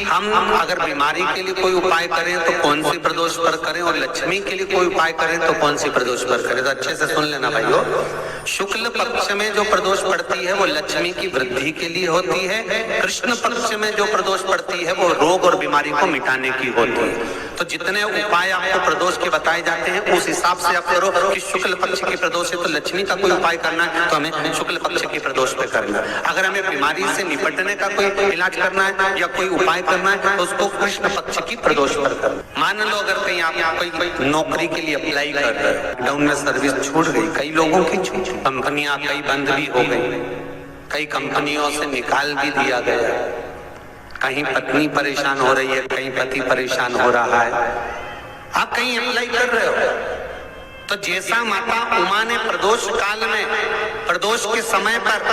हम अगर बीमारी के लिए कोई उपाय करें तो कौन सी प्रदोष पर करें, और लक्ष्मी के लिए कोई उपाय करें तो कौन सी प्रदोष पर करें। तो अच्छे से सुन लेना भाइयों, शुक्ल पक्ष में जो प्रदोष पड़ती है वो लक्ष्मी की वृद्धि के लिए होती है, कृष्ण पक्ष में जो प्रदोष पड़ती है वो रोग और बीमारी को मिटाने की होती है। तो जितने उपाय आपको प्रदोष के बताए जाते हैं उस हिसाब से आप करो कि शुक्ल पक्ष की प्रदोष है तो लक्ष्मी का कोई उपाय करना है तो हमें शुक्ल पक्ष की प्रदोष पे करना है। अगर हमें बीमारी से निपटने का कोई इलाज करना है या कोई उपाय करना है तो उसको कृष्ण पक्ष की प्रदोष पर करना। मान लो अगर कहीं आप कोई नौकरी के लिए अप्लाई कर रहे हैं, लॉकडाउन में सर्विस छूट गई, कई लोगों की कंपनियां कई बंद भी हो गई, कई कंपनियों से निकाल भी दिया गया, कहीं पत्नी परेशान हो रही है, कहीं पति परेशान हो रहा है, आप कहीं अप्लाई कर रहे हो तो जैसा माता उमा ने प्रदोष काल में, प्रदोष के समय पर,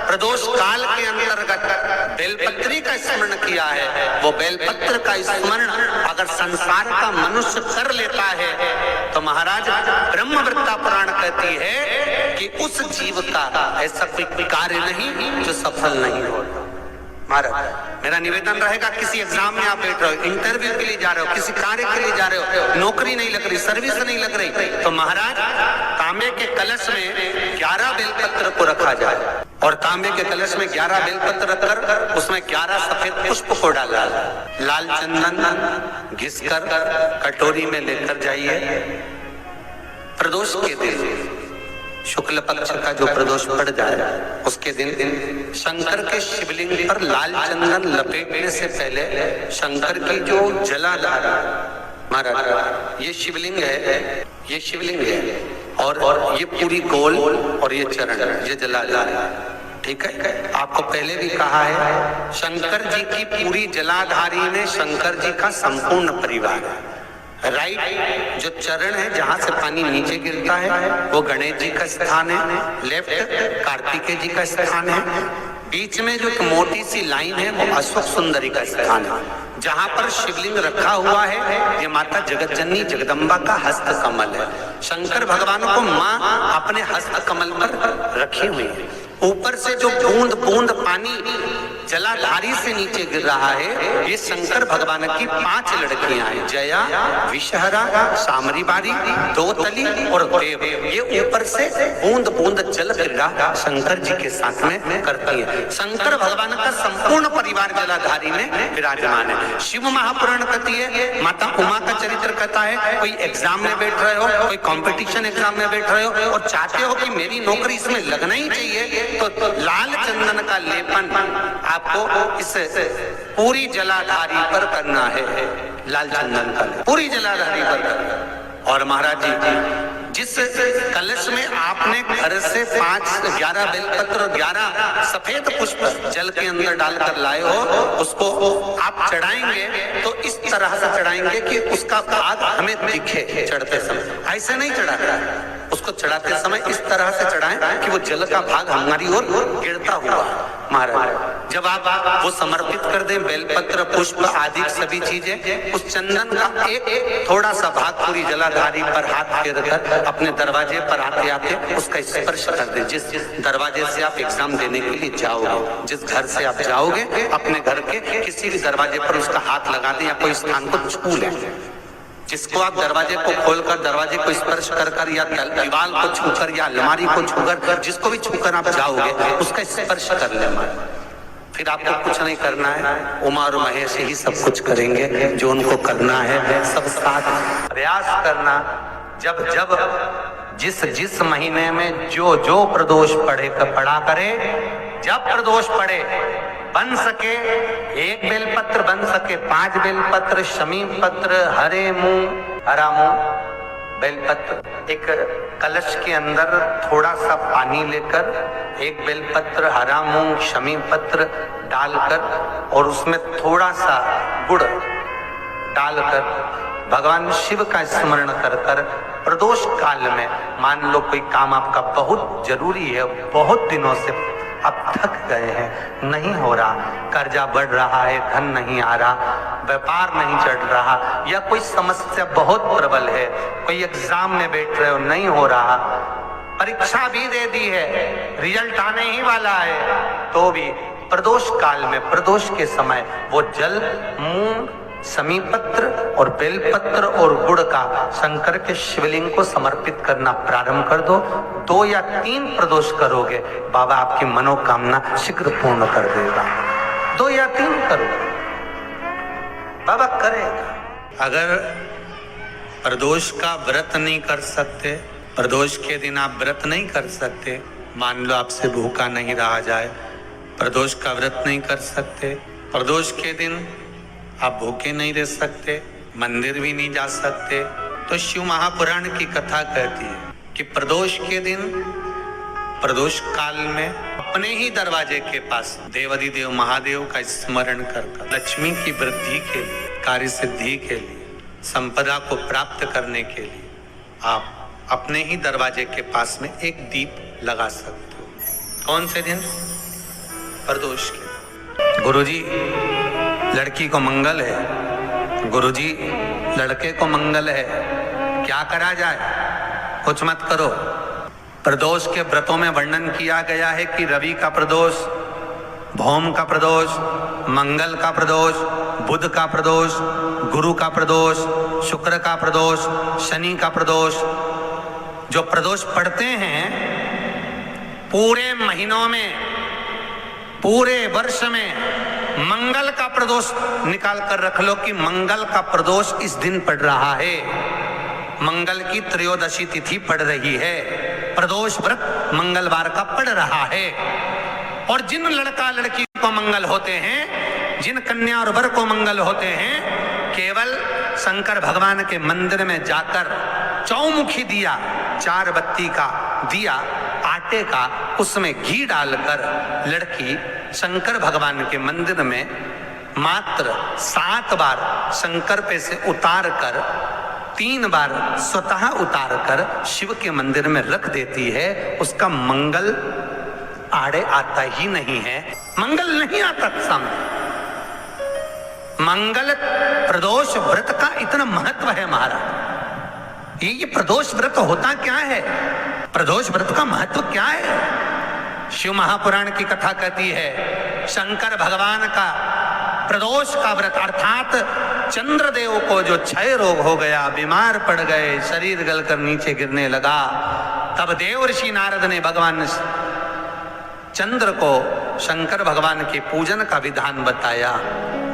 प्रदोष काल के अंतर्गत बेलपत्री का स्मरण किया है, वो बेलपत्र का स्मरण अगर संसार का मनुष्य कर लेता है तो महाराज ब्रह्मवृत्ता पुराण कहती है कि उस जीव का ऐसा कोई कार्य नहीं जो सफल नहीं हो। महाराज मेरा निवेदन रहेगा, किसी एग्जाम में आप बैठ रहे हो, इंटरव्यू के लिए जा रहे हो, किसी कार्य के लिए जा रहे हो, नौकरी नहीं लग रही, सर्विस नहीं लग रही, तो महाराज तांबे के कलश में 11 बेलपत्र को रखा जाए और तांबे के कलश में 11 बेलपत्र रखकर उसमें 11 सफेद पुष्प को डाला, लाल चंदन घिसकर कटोरी में लेकर जाइए। प्रदोष के दिन, शुक्ल पक्ष का जो प्रदोष पड़ जाए उसके दिन शंकर के शिवलिंग पर लाल चंदन लपेटने से पहले शंकर की जो जलाधार, महाराज ये शिवलिंग है, ये शिवलिंग है और ये पूरी गोल और ये चरण, ये जलाधार, ठीक है। आपको पहले भी कहा है शंकर जी की पूरी जलाधारी में शंकर जी का संपूर्ण परिवार है। राइट जो चरण है जहां से पानी नीचे गिरता है वो गणेश जी का स्थान है, लेफ्ट कार्तिकेय जी का स्थान है, बीच में जो एक मोटी सी लाइन है वो अशोक सुंदरी का स्थान है। जहां पर शिवलिंग रखा हुआ है ये माता जगत जननी जगदम्बा का हस्त कमल है। शंकर भगवान को माँ अपने हस्त कमल पर रखी हुई है। ऊपर से जो बूंद बूंद पानी जलाधारी से नीचे गिर रहा है ये शंकर भगवान की 5 लड़कियां हैं, जया, विषहरा, सामरीबारी, दोतली और देव। ये ऊपर से बूंद बूंद जल गिरा शंकर जी के साथ में करती है। शंकर भगवान का संपूर्ण परिवार जलाधारी में विराजमान है। शिव महापुराण कहती है, माता उमा का चरित्र कहता है, कोई एग्जाम में बैठ रहे हो, कोई कंपटीशन एग्जाम में बैठ रहे हो और चाहते हो कि मेरी नौकरी इसमें लगना ही चाहिए तो लाल चंदन का लेपन आपको इस पूरी जलाधारी पर करना है, लाल चंदन का पूरी जलाधारी पर करना। और महाराज जी जिस कलश में आपने घर से 11 बेलपत्र और 11 सफेद पुष्प जल के अंदर डालकर लाए हो उसको आप चढ़ाएंगे तो इस तरह से चढ़ाएंगे कि उसका भाग हमें दिखे चढ़ते समय, ऐसे नहीं चढ़ाना, उसको चढ़ाते समय इस तरह से चढ़ाएं कि वो जल का भाग हमारी ओर गिरता हुआ। महाराज जब आप वो समर्पित कर दें बेलपत्र पुष्प आदि सभी चीजें, उस चंदन का एक थोड़ा सा भाग पूरी जलाधारी पर हाथ फेर कर अपने दरवाजे पर आते आते उसका स्पर्श कर दें। जिस दरवाजे से आप एग्जाम देने के लिए जाओगे, जिस घर से आप जाओगे अपने घर के किसी भी दरवाजे पर उसका हाथ लगा दें या कोई स्थान को छू लें। जिसको आप दरवाजे को खोलकर दरवाजे को स्पर्श कर या दीवार को छूकर या अलमारी को छूकर जिसको भी छूकर आप जाओगे उसका स्पर्श कर लेना। फिर आपको कुछ नहीं करना है, उमा और महेश ही सब कुछ करेंगे जो उनको करना है। सब साथ प्रयास करना, जब जब जिस महीने में जो प्रदोष पड़ा करे, जब प्रदोष पड़े बन सके 1 बेलपत्र, बन सके 5 बेलपत्र, शमी पत्र, हरा मुंह बेलपत्र, एक कलश के अंदर थोड़ा सा पानी लेकर 1 बेलपत्र, हरा मूंग, शमी पत्र डालकर और उसमें थोड़ा सा गुड़ डालकर भगवान शिव का स्मरण कर कर प्रदोष काल में, मान लो कोई काम आपका बहुत जरूरी है, बहुत दिनों से अब थक गए हैं, नहीं हो रहा, कर्जा बढ़ रहा है, धन नहीं आ रहा, व्यापार नहीं चढ़ रहा, या कोई समस्या बहुत प्रबल है, कोई एग्जाम में बैठ रहे हो नहीं हो रहा, परीक्षा भी दे दी है, रिजल्ट आने ही वाला है, तो भी प्रदोष काल में, प्रदोष के समय वो जल मूंग, समीपत्र और बेलपत्र और गुड़ का शंकर के शिवलिंग को समर्पित करना प्रारंभ कर दो। 2 या 3 प्रदोष करोगे, बाबा आपकी मनोकामना शीघ्र पूर्ण कर देगा। 2 या 3 करो, बाबा करेगा। अगर प्रदोष का व्रत नहीं कर सकते, प्रदोष के दिन आप व्रत नहीं कर सकते, मान लो आपसे भूखा नहीं रहा जाए, प्रदोष का व्रत नहीं कर सकते, प्रदोष के दिन आप भूखे नहीं रह सकते, मंदिर भी नहीं जा सकते, तो शिव महापुराण की कथा कहती है कि प्रदोष के दिन, प्रदोष काल में अपने ही दरवाजे के पास देवाधिदेव महादेव का स्मरण कर लक्ष्मी की वृद्धि के लिए, कार्य सिद्धि के लिए, संपदा को प्राप्त करने के लिए आप अपने ही दरवाजे के पास में एक दीप लगा सकते हो। कौन से दिन? प्रदोष के। गुरुजी लड़की को मंगल है, गुरुजी लड़के को मंगल है, क्या करा जाए? कुछ मत करो। प्रदोष के व्रतों में वर्णन किया गया है कि रवि का प्रदोष, भौम का प्रदोष, मंगल का प्रदोष, बुध का प्रदोष, गुरु का प्रदोष, शुक्र का प्रदोष, शनि का प्रदोष। जो प्रदोष पड़ते हैं पूरे महीनों में, पूरे वर्ष में, मंगल का प्रदोष निकाल कर रख लो कि मंगल का प्रदोष इस दिन पड़ रहा है, मंगल की त्रयोदशी तिथि पड़ रही है, प्रदोष व्रत मंगलवार का पड़ रहा है। और जिन लड़का लड़की को मंगल होते हैं, जिन कन्या और वर को मंगल होते हैं, केवल शंकर भगवान के मंदिर में जाकर चौमुखी दिया, 4 बत्ती का दिया आटे का, उसमें घी डालकर लड़की शंकर भगवान के मंदिर में मात्र 7 बार शंकर पे से उतार कर, 3 बार स्वतः उतार कर शिव के मंदिर में रख देती है। उसका मंगल आड़े आता ही नहीं है, मंगल नहीं आता सामने। मंगल प्रदोष व्रत का इतना महत्व है महाराज। ये प्रदोष व्रत होता क्या है? प्रदोष व्रत का महत्व क्या है? शिव महापुराण की कथा कहती है शंकर भगवान का प्रदोष का व्रत, अर्थात चंद्रदेव को जो क्षय रोग हो गया, बीमार पड़ गए, शरीर गलकर नीचे गिरने लगा, तब देव ऋषि नारद ने भगवान चंद्र को शंकर भगवान के पूजन का विधान बताया।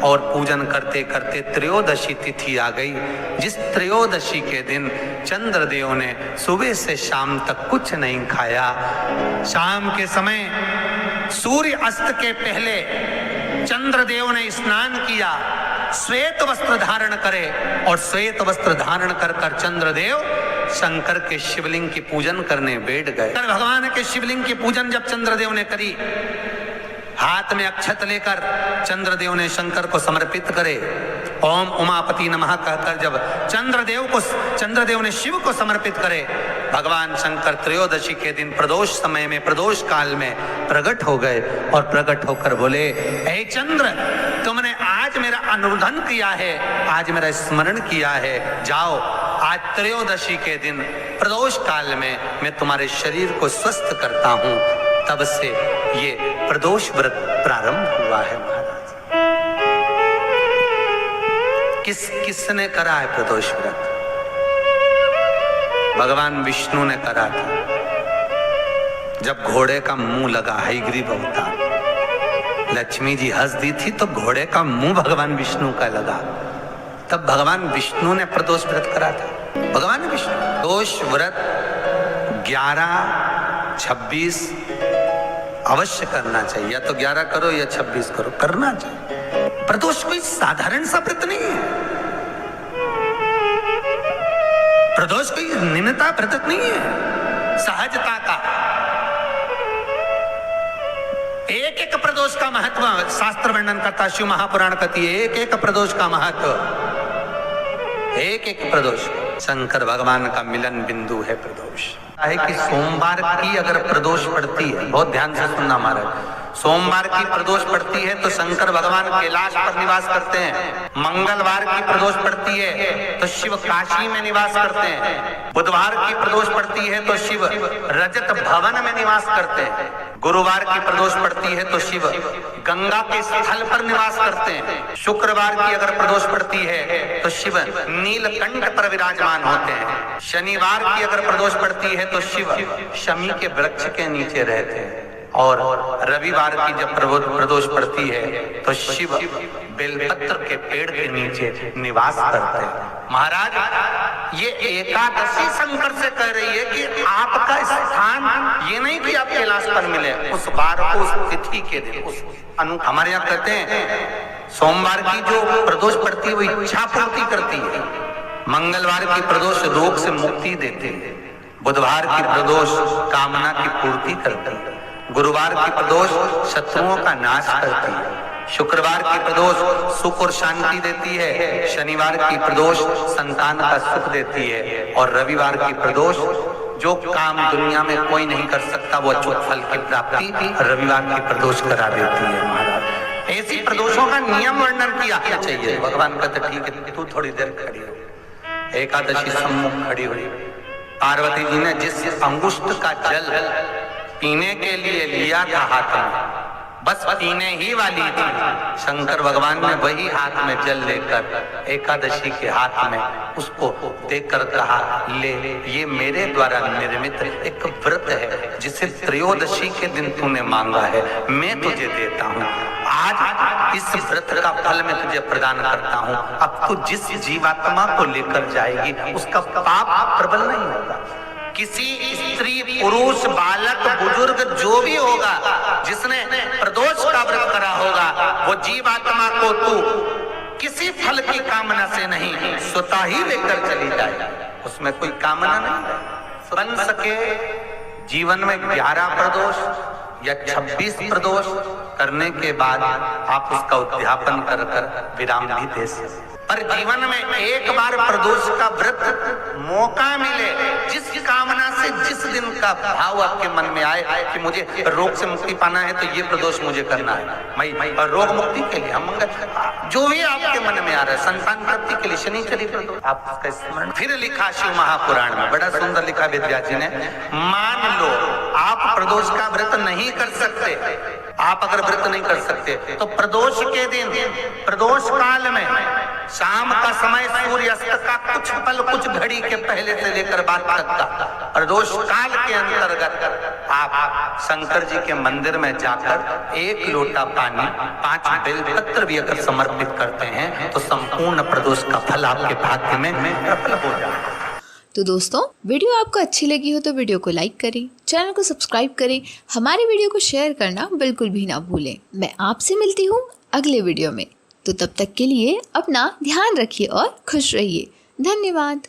और पूजन करते करते त्रयोदशी तिथि आ गई, जिस त्रयोदशी के दिन चंद्रदेव ने सुबह से शाम तक कुछ नहीं खाया। शाम के समय सूर्य अस्त के पहले चंद्रदेव ने स्नान किया, श्वेत वस्त्र धारण करे, और श्वेत वस्त्र धारण कर कर चंद्रदेव शंकर के शिवलिंग की पूजन करने बैठ गए। भगवान के शिवलिंग की पूजन जब चंद्रदेव ने करी, हाथ में अक्षत लेकर चंद्रदेव ने शंकर को समर्पित करे, ओम उमापति नमः कहकर जब चंद्रदेव ने शिव को समर्पित करे, भगवान शंकर त्रयोदशी के दिन प्रदोष समय में, प्रदोष काल में प्रकट हो गए और प्रकट होकर बोले, हे चंद्र, तुमने आज मेरा अनुरोधन किया है, आज मेरा स्मरण किया है, जाओ आज त्रयोदशी के दिन प्रदोष काल में मैं तुम्हारे शरीर को स्वस्थ करता हूं। तब से ये प्रदोष व्रत प्रारंभ हुआ है महाराज। किसने करा है प्रदोष व्रत? भगवान विष्णु ने करा था। जब घोड़े का मुंह लगा, हयग्रीव अवतार, लक्ष्मी जी हंस दी थी तो घोड़े का मुंह भगवान विष्णु का लगा, तब भगवान विष्णु ने प्रदोष व्रत करा था। भगवान विष्णु प्रदोष व्रत 11, 26 अवश्य करना चाहिए, या तो 11 करो या 26 करो, करना चाहिए। प्रदोष कोई साधारण सा व्रत नहीं है, प्रदोष कोई निम्नता व्रत नहीं है, सहजता का। एक एक प्रदोष का महत्व शास्त्र वर्णन करता, शिव महापुराण कहती है एक एक प्रदोष का महत्व, एक एक प्रदोष शंकर भगवान का मिलन बिंदु है प्रदोष। है कि सोमवार की अगर प्रदोष पड़ती है, बहुत ध्यान से सुनना महाराज, सोमवार की प्रदोष पड़ती है तो शंकर भगवान कैलाश पर निवास करते हैं। मंगलवार की प्रदोष पड़ती है तो शिव काशी में निवास करते हैं। बुधवार की प्रदोष पड़ती है तो शिव रजत भवन में निवास करते हैं। गुरुवार की प्रदोष पड़ती है तो शिव गंगा के स्थल पर निवास करते हैं। शुक्रवार की अगर प्रदोष पड़ती है तो शिव नीलकंठ पर विराजमान होते हैं। शनिवार की अगर प्रदोष पड़ती है तो शिव शमी के वृक्ष के नीचे रहते हैं। और रविवार की जब प्रदोष पड़ती है तो शिव बेलपत्र के पेड़ के नीचे निवास करते हैं। महाराज ये एकादशी शंकर से कह रही है कि आपका स्थान ये नहीं कि आप कैलाश पर मिले, उस बार को उस तिथि के दिन उस हमारे यहाँ कहते हैं सोमवार की जो प्रदोष पड़ती है वो इच्छा पूर्ति करती है। मंगलवार की प्रदोष रोग से मुक्ति देती है। बुधवार की प्रदोष कामना की पूर्ति करती है। गुरुवार की प्रदोष शत्रुओं का नाश करती है। शुक्रवार की प्रदोष सुख और शांति देती है। शनिवार की प्रदोष संतान का सुख देती है। और रविवार की प्रदोष जो काम दुनिया में कोई नहीं कर सकता वो अचूक फल की प्राप्ति रविवार की प्रदोष करा देती है। महाराज ऐसी प्रदोषों का नियम वर्णन किया चाहिए। भगवान कहते ठीक है तू थोड़ी देर खड़ी हो। एकादशी सम्मुख खड़ी हुई। पार्वती जी ने जिस अंगुष्ठ का जल पीने के लिए लिया था हाथ में, बस पीने ही वाली थी, शंकर भगवान ने वही हाथ में जल लेकर एकादशी के हाथ में उसको देकर कहा ले, ये मेरे द्वारा निर्मित एक व्रत है जिसे त्रयोदशी के दिन तूने मांगा है, मैं तुझे देता हूँ। आज इस व्रत का फल मैं तुझे प्रदान करता हूँ। अब तू जिस जीवात्मा को लेकर जाएगी उसका पाप प्रबल नहीं होगा। किसी स्त्री पुरुष बालक बुजुर्ग जो भी होगा जिसने प्रदोष का व्रत करा होगा वो जीवात्मा को तू किसी फल की कामना से नहीं स्वतः ही लेकर चली जाए। उसमें कोई कामना नहीं। बन सके जीवन में 11 प्रदोष या 26 प्रदोष करने के बाद आप उसका उद्यापन कर विराम भी दे सकते। पर जीवन में एक बार प्रदोष का व्रत मौका मिले, जिस कामना से जिस दिन का भाव आपके मन में आए कि मुझे रोग से मुक्ति पाना है तो ये प्रदोष मुझे करना है, मैं रोग मुक्ति के लिए हम जो भी आपके मन में आ रहा है, संतान प्राप्ति के लिए शनिचरी प्रदोष आप उसका स्मरण। फिर लिखा शिव महापुराण में बड़ा सुंदर लिखा विद्यार्थी जी ने, मान लो आप प्रदोष का व्रत नहीं कर सकते, आप अगर व्रत नहीं कर सकते तो प्रदोष के दिन प्रदोष काल में शाम का समय सूर्यास्त का कुछ पल कुछ घड़ी के पहले से लेकर बाद तक का प्रदोष काल के अंतर्गत आप शंकर जी के मंदिर में जाकर 1 लोटा पानी 5 बेलपत्र भी अगर समर्पित करते हैं तो संपूर्ण प्रदोष का फल आपके भाग्य में प्रबल हो जाएगा। तो दोस्तों वीडियो आपको अच्छी लगी हो तो वीडियो को लाइक करें, चैनल को सब्सक्राइब करें, हमारी वीडियो को शेयर करना बिल्कुल भी ना भूलें। मैं आपसे मिलती हूँ अगले वीडियो में, तो तब तक के लिए अपना ध्यान रखिए और खुश रहिए। धन्यवाद।